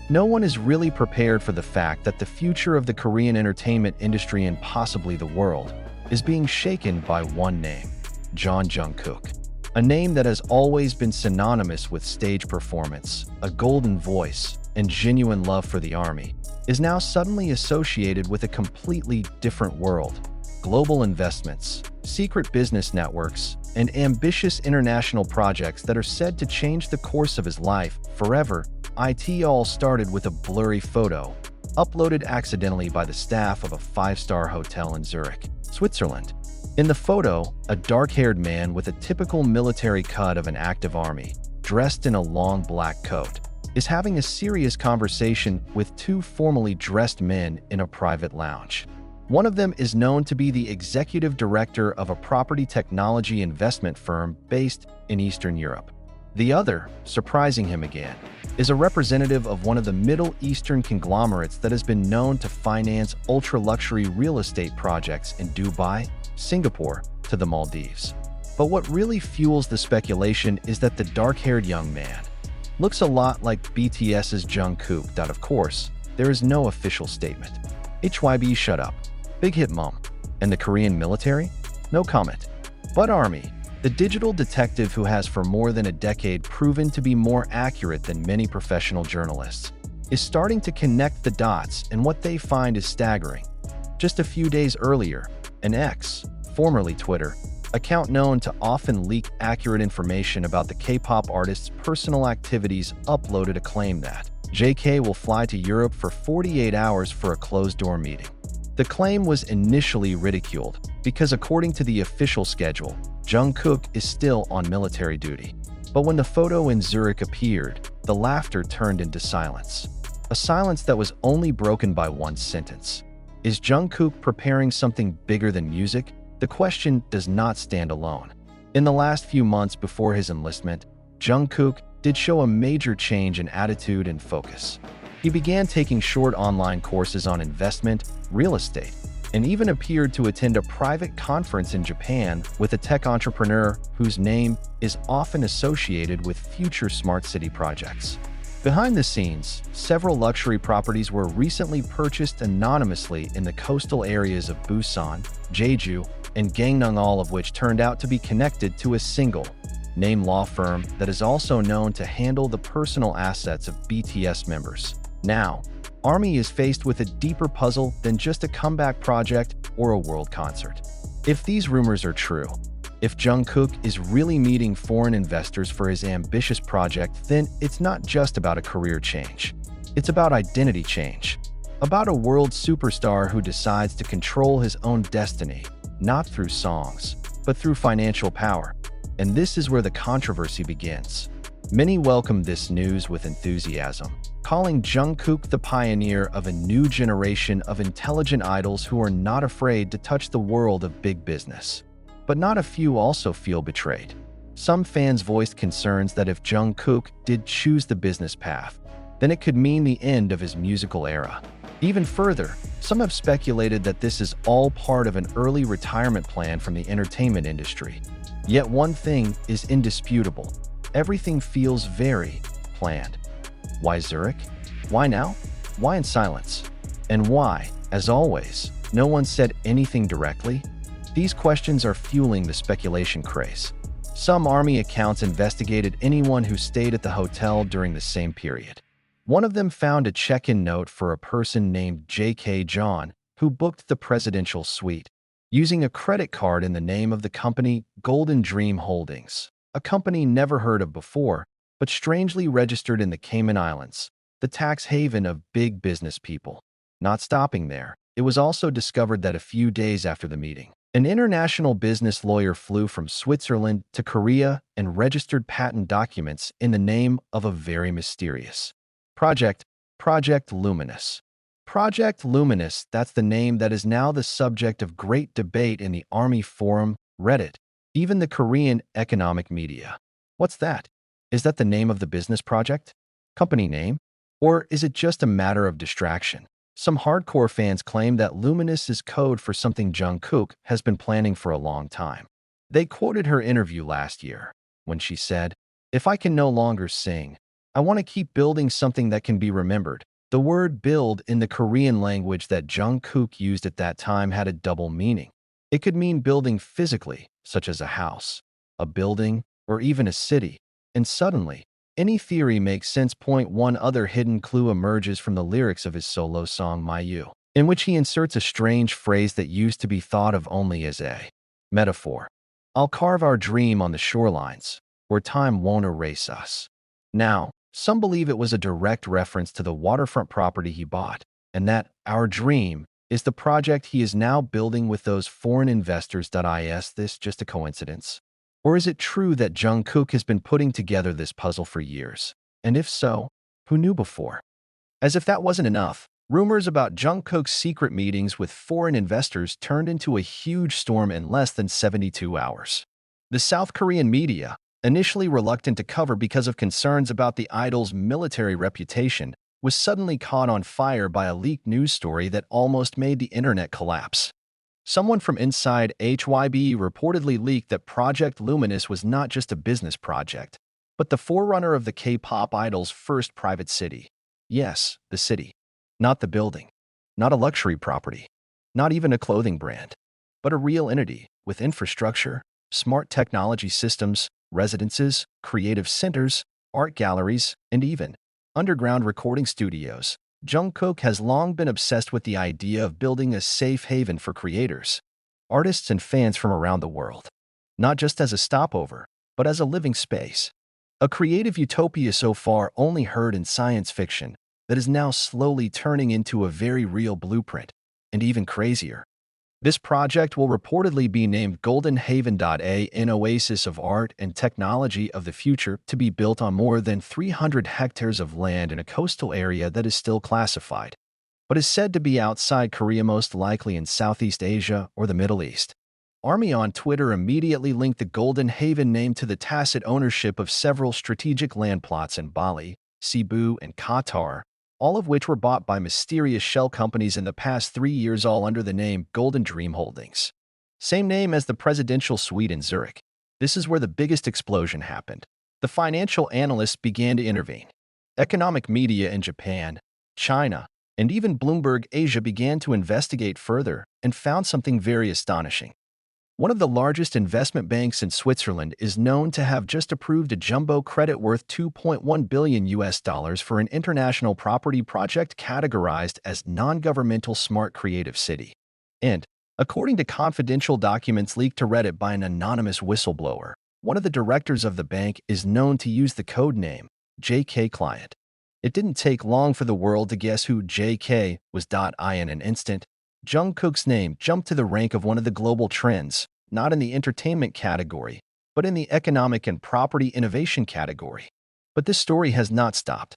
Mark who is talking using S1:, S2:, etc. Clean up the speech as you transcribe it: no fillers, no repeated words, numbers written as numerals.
S1: No one is really prepared for the fact that the future of the Korean entertainment industry and possibly the world is being shaken by one name, Jungkook. A name that has always been synonymous with stage performance, a golden voice, and genuine love for the army, is now suddenly associated with a completely different world. Global investments, secret business networks, and ambitious international projects that are said to change the course of his life forever. It all started with a blurry photo, uploaded accidentally by the staff of a five-star hotel in Zurich, Switzerland. In the photo, a dark-haired man with a typical military cut of an active army, dressed in a long black coat, is having a serious conversation with two formally dressed men in a private lounge. One of them is known to be the executive director of a property technology investment firm based in Eastern Europe. The other, surprising him again, is a representative of one of the Middle Eastern conglomerates that has been known to finance ultra-luxury real estate projects in Dubai, Singapore, to the Maldives. But what really fuels the speculation is that the dark-haired young man looks a lot like BTS's Jungkook. Of course, there is no official statement. HYB shut up. Big hit mom. And the Korean military? No comment. But Army, the digital detective who has for more than a decade proven to be more accurate than many professional journalists, is starting to connect the dots, and what they find is staggering. Just a few days earlier, an X, formerly Twitter, account known to often leak accurate information about the K-pop artist's personal activities uploaded a claim that JK will fly to Europe for 48 hours for a closed-door meeting. The claim was initially ridiculed because, according to the official schedule, Jungkook is still on military duty. But when the photo in Zurich appeared, the laughter turned into silence. A silence that was only broken by one sentence. Is Jungkook preparing something bigger than music? The question does not stand alone. In the last few months before his enlistment, Jungkook did show a major change in attitude and focus. He began taking short online courses on investment, real estate, and even appeared to attend a private conference in Japan with a tech entrepreneur whose name is often associated with future smart city projects. Behind the scenes, several luxury properties were recently purchased anonymously in the coastal areas of Busan, Jeju, and Gangneung, all of which turned out to be connected to a single name law firm that is also known to handle the personal assets of BTS members. Now, Army is faced with a deeper puzzle than just a comeback project or a world concert. If these rumors are true, if Jungkook is really meeting foreign investors for his ambitious project, then it's not just about a career change. It's about identity change. About a world superstar who decides to control his own destiny, not through songs, but through financial power. And this is where the controversy begins. Many welcome this news with enthusiasm, calling Jungkook the pioneer of a new generation of intelligent idols who are not afraid to touch the world of big business. But not a few also feel betrayed. Some fans voiced concerns that if Jungkook did choose the business path, then it could mean the end of his musical era. Even further, some have speculated that this is all part of an early retirement plan from the entertainment industry. Yet one thing is indisputable. Everything feels very planned. Why Zurich? Why now? Why in silence? And why, as always, no one said anything directly? These questions are fueling the speculation craze. Some Army accounts investigated anyone who stayed at the hotel during the same period. One of them found a check-in note for a person named J.K. John, who booked the presidential suite, using a credit card in the name of the company Golden Dream Holdings, a company never heard of before, but strangely registered in the Cayman Islands, the tax haven of big business people. Not stopping there, it was also discovered that a few days after the meeting, an international business lawyer flew from Switzerland to Korea and registered patent documents in the name of a very mysterious Project Luminous. Project Luminous, that's the name that is now the subject of great debate in the Army forum, Reddit, even the Korean economic media. What's that? Is that the name of the business project? Company name? Or is it just a matter of distraction? Some hardcore fans claim that Luminous is code for something Jungkook has been planning for a long time. They quoted her interview last year, when she said, "If I can no longer sing, I want to keep building something that can be remembered. The word build in the Korean language that Jungkook used at that time had a double meaning. It could mean building physically, such as a house, a building, or even a city. And suddenly, any theory makes sense. Point one other hidden clue emerges from the lyrics of his solo song My You, in which he inserts a strange phrase that used to be thought of only as a metaphor. I'll carve our dream on the shorelines, where time won't erase us. Now, some believe it was a direct reference to the waterfront property he bought, and that our dream is the project he is now building with those foreign investors. Is this just a coincidence? Or is it true that Jungkook has been putting together this puzzle for years? And if so, who knew before? As if that wasn't enough, rumors about Jungkook's secret meetings with foreign investors turned into a huge storm in less than 72 hours. The South Korean media, initially reluctant to cover because of concerns about the idol's military reputation, was suddenly caught on fire by a leaked news story that almost made the internet collapse. Someone from inside HYBE reportedly leaked that Project Luminous was not just a business project, but the forerunner of the K-pop idol's first private city. Yes, the city. Not the building. Not a luxury property. Not even a clothing brand. But a real entity with infrastructure, smart technology systems, residences, creative centers, art galleries, and even underground recording studios. Jungkook has long been obsessed with the idea of building a safe haven for creators, artists, and fans from around the world. Not just as a stopover, but as a living space. A creative utopia so far only heard in science fiction that is now slowly turning into a very real blueprint, and even crazier. This project will reportedly be named Golden Haven. An oasis of art and technology of the future to be built on more than 300 hectares of land in a coastal area that is still classified, but is said to be outside Korea, most likely in Southeast Asia or the Middle East. Army on Twitter immediately linked the Golden Haven name to the tacit ownership of several strategic land plots in Bali, Cebu, and Qatar, all of which were bought by mysterious shell companies in the past 3 years, all under the name Golden Dream Holdings. Same name as the presidential suite in Zurich. This is where the biggest explosion happened. The financial analysts began to intervene. Economic media in Japan, China, and even Bloomberg Asia began to investigate further and found something very astonishing. One of the largest investment banks in Switzerland is known to have just approved a jumbo credit worth $2.1 billion for an international property project categorized as non-governmental smart creative city. And, according to confidential documents leaked to Reddit by an anonymous whistleblower, one of the directors of the bank is known to use the code name JK Client. It didn't take long for the world to guess who JK was. In an instant, Jungkook's name jumped to the rank of one of the global trends, not in the entertainment category, but in the economic and property innovation category. But this story has not stopped.